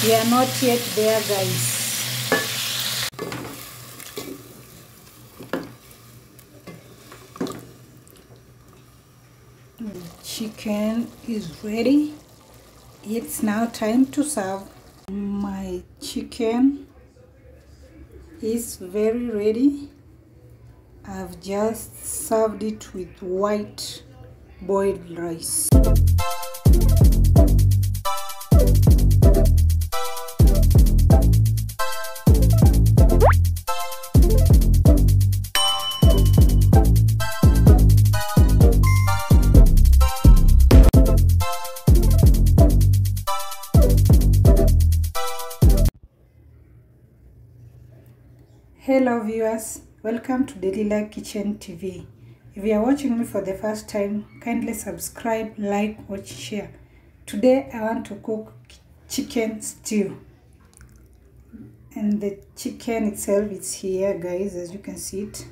We are not yet there, guys. The chicken is ready. It's now time to serve. My chicken is very ready. I've just served it with white boiled rice. Hello viewers, welcome to DaliraTvKitchen TV. If you are watching me for the first time, kindly subscribe, like, watch, share. Today I want to cook chicken stew. And the chicken itself is here, guys, as you can see it.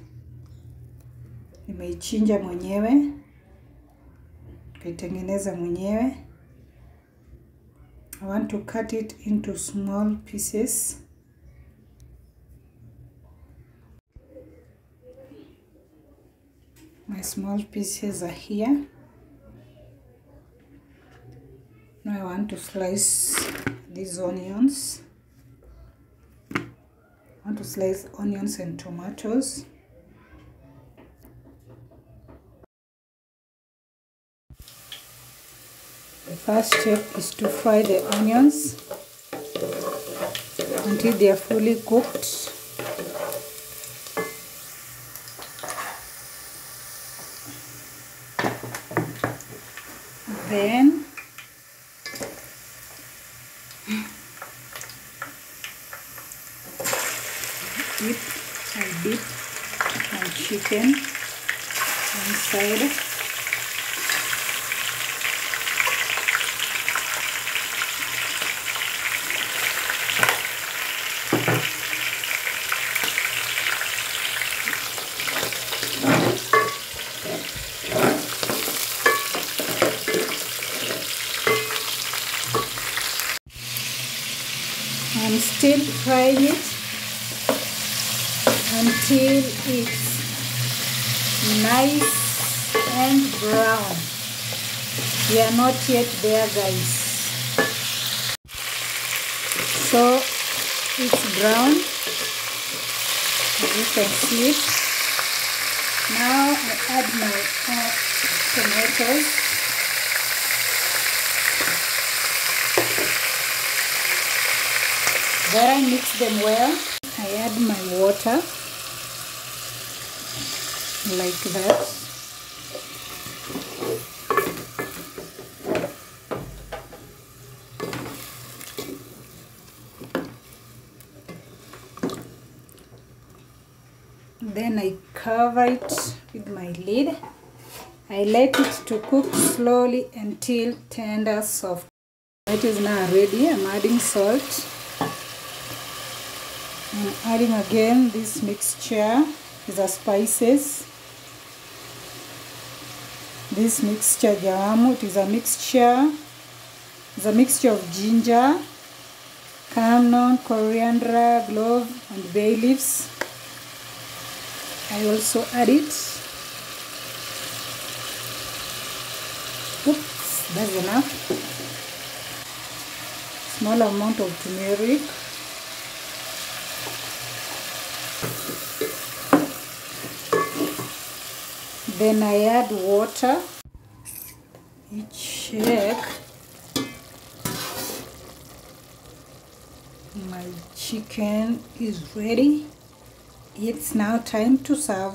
Nimeichinja mwenyewe, kaitengeneza mwenyewe. I want to cut it into small pieces. My small pieces are here. Now I want to slice these onions. I want to slice onions and tomatoes. The first step is to fry the onions until they are fully cooked. Then I dip my chicken inside. I'm still frying it until it's nice and brown. We are not yet there, guys. So it's brown, as you can see it. Now I add my tomatoes. Then I mix them well. I add my water like that. Then I cover it with my lid. I let it to cook slowly until tender soft. It is now ready. I'm adding salt. I'm adding again this mixture. These are spices. This mixture, jawamu, it is a mixture. It's a mixture of ginger, cardamom, coriander, clove, and bay leaves. I also add it. Oops, that's enough. Small amount of turmeric. Then I add water. Check. My chicken is ready. It's now time to serve.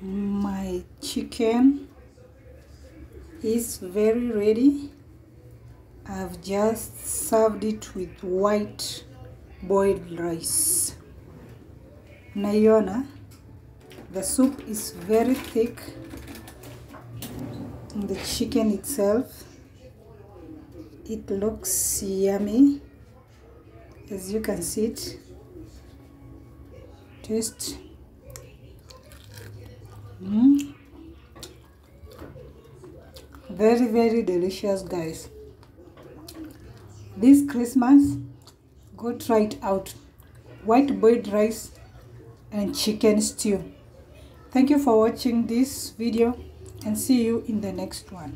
My chicken is very ready. I've just served it with white boiled rice. Naiona, the soup is very thick. And the chicken itself, it looks yummy, as you can see it. Taste. Very delicious, guys. This Christmas, go try it out. White boiled rice and chicken stew. Thank you for watching this video and see you in the next one.